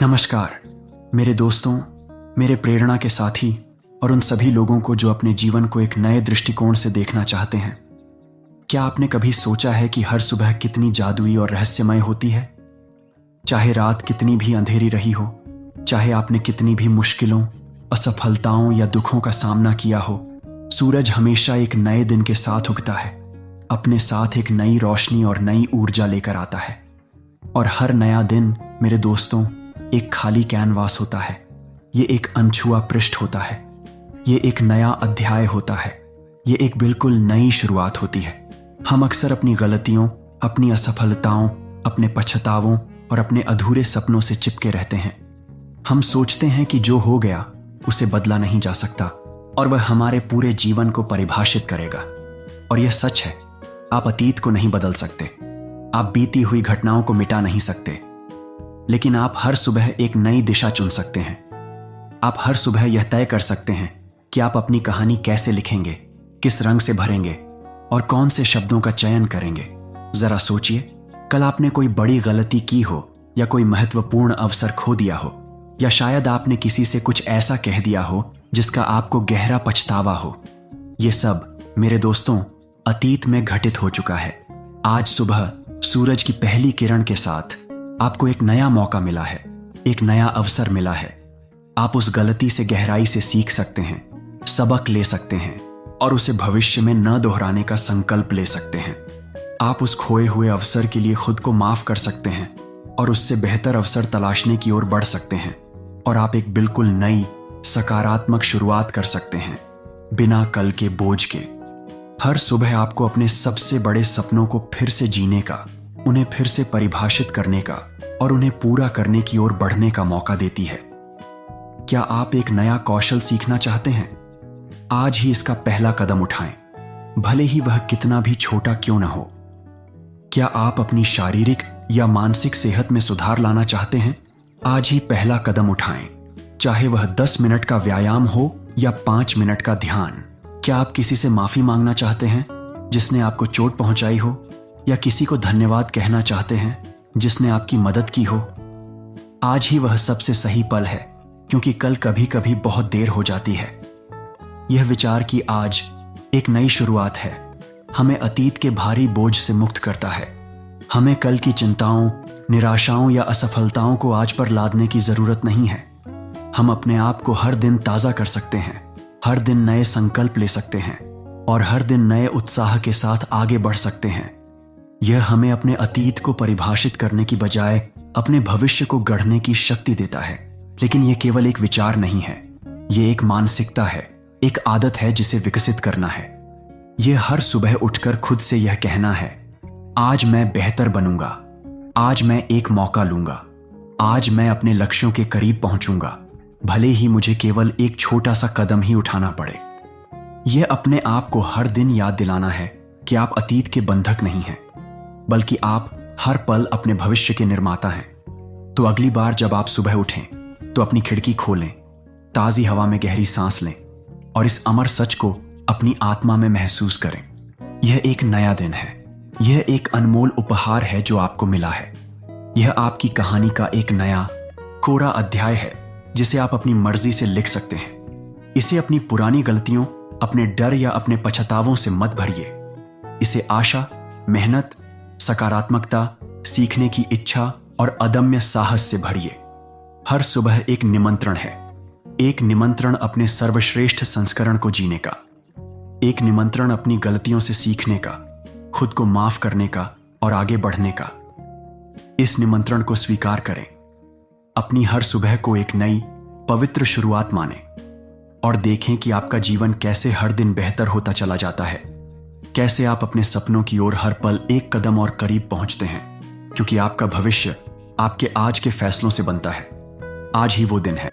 नमस्कार मेरे दोस्तों, मेरे प्रेरणा के साथी और उन सभी लोगों को जो अपने जीवन को एक नए दृष्टिकोण से देखना चाहते हैं। क्या आपने कभी सोचा है कि हर सुबह कितनी जादुई और रहस्यमय होती है? चाहे रात कितनी भी अंधेरी रही हो, चाहे आपने कितनी भी मुश्किलों, असफलताओं या दुखों का सामना किया हो, सूरज हमेशा एक नए दिन के साथ उगता है, अपने साथ एक नई रोशनी और नई ऊर्जा लेकर आता है। और हर नया दिन मेरे दोस्तों एक खाली कैनवास होता है। ये एक अनछुआ पृष्ठ होता है। ये एक नया अध्याय होता है। ये एक बिल्कुल नई शुरुआत होती है। हम अक्सर अपनी गलतियों, अपनी असफलताओं, अपने पछतावों और अपने अधूरे सपनों से चिपके रहते हैं। हम सोचते हैं कि जो हो गया उसे बदला नहीं जा सकता और वह हमारे पूरे जीवन को परिभाषित करेगा। और यह सच है, आप अतीत को नहीं बदल सकते, आप बीती हुई घटनाओं को मिटा नहीं सकते, लेकिन आप हर सुबह एक नई दिशा चुन सकते हैं। आप हर सुबह यह तय कर सकते हैं कि आप अपनी कहानी कैसे लिखेंगे, किस रंग से भरेंगे और कौन से शब्दों का चयन करेंगे। जरा सोचिए, कल आपने कोई बड़ी गलती की हो या कोई महत्वपूर्ण अवसर खो दिया हो, या शायद आपने किसी से कुछ ऐसा कह दिया हो जिसका आपको गहरा पछतावा हो। यह सब मेरे दोस्तों अतीत में घटित हो चुका है। आज सुबह सूरज की पहली किरण के साथ आपको एक नया मौका मिला है, एक नया अवसर मिला है। आप उस गलती से गहराई से सीख सकते हैं, सबक ले सकते हैं और उसे भविष्य में न दोहराने का संकल्प ले सकते हैं। आप उस खोए हुए अवसर के लिए खुद को माफ कर सकते हैं और उससे बेहतर अवसर तलाशने की ओर बढ़ सकते हैं। और आप एक बिल्कुल नई सकारात्मक शुरुआत कर सकते हैं, बिना कल के बोझ के। हर सुबह आपको अपने सबसे बड़े सपनों को फिर से जीने का, उन्हें फिर से परिभाषित करने का और उन्हें पूरा करने की ओर बढ़ने का मौका देती है। क्या आप एक नया कौशल सीखना चाहते हैं? आज ही इसका पहला कदम उठाएं, भले ही वह कितना भी छोटा क्यों न हो। क्या आप अपनी शारीरिक या मानसिक सेहत में सुधार लाना चाहते हैं? आज ही पहला कदम उठाएं, चाहे वह 10 मिनट का व्यायाम हो या 5 मिनट का ध्यान। क्या आप किसी से माफी मांगना चाहते हैं जिसने आपको चोट पहुंचाई हो, या किसी को धन्यवाद कहना चाहते हैं जिसने आपकी मदद की हो? आज ही वह सबसे सही पल है, क्योंकि कल कभी कभी बहुत देर हो जाती है। यह विचार कि आज एक नई शुरुआत है हमें अतीत के भारी बोझ से मुक्त करता है। हमें कल की चिंताओं, निराशाओं या असफलताओं को आज पर लादने की जरूरत नहीं है। हम अपने आप को हर दिन ताजा कर सकते हैं, हर दिन नए संकल्प ले सकते हैं और हर दिन नए उत्साह के साथ आगे बढ़ सकते हैं। यह हमें अपने अतीत को परिभाषित करने की बजाय अपने भविष्य को गढ़ने की शक्ति देता है। लेकिन यह केवल एक विचार नहीं है, यह एक मानसिकता है, एक आदत है जिसे विकसित करना है। यह हर सुबह उठकर खुद से यह कहना है, आज मैं बेहतर बनूंगा, आज मैं एक मौका लूंगा, आज मैं अपने लक्ष्यों के करीब पहुंचूंगा, भले ही मुझे केवल एक छोटा सा कदम ही उठाना पड़े। यह अपने आप को हर दिन याद दिलाना है कि आप अतीत के बंधक नहीं हैं, बल्कि आप हर पल अपने भविष्य के निर्माता हैं। तो अगली बार जब आप सुबह उठें तो अपनी खिड़की खोलें, ताजी हवा में गहरी सांस लें और इस अमर सच को अपनी आत्मा में महसूस करें। यह एक नया दिन है, यह एक अनमोल उपहार है जो आपको मिला है। यह आपकी कहानी का एक नया कोरा अध्याय है जिसे आप अपनी मर्जी से लिख सकते हैं। इसे अपनी पुरानी गलतियों, अपने डर या अपने पछतावों से मत भरिए। इसे आशा, मेहनत, सकारात्मकता, सीखने की इच्छा और अदम्य साहस से भरिए। हर सुबह एक निमंत्रण है, एक निमंत्रण अपने सर्वश्रेष्ठ संस्करण को जीने का, एक निमंत्रण अपनी गलतियों से सीखने का, खुद को माफ करने का और आगे बढ़ने का। इस निमंत्रण को स्वीकार करें, अपनी हर सुबह को एक नई पवित्र शुरुआत माने और देखें कि आपका जीवन कैसे हर दिन बेहतर होता चला जाता है, कैसे आप अपने सपनों की ओर हर पल एक कदम और करीब पहुंचते हैं, क्योंकि आपका भविष्य आपके आज के फैसलों से बनता है। आज ही वो दिन है।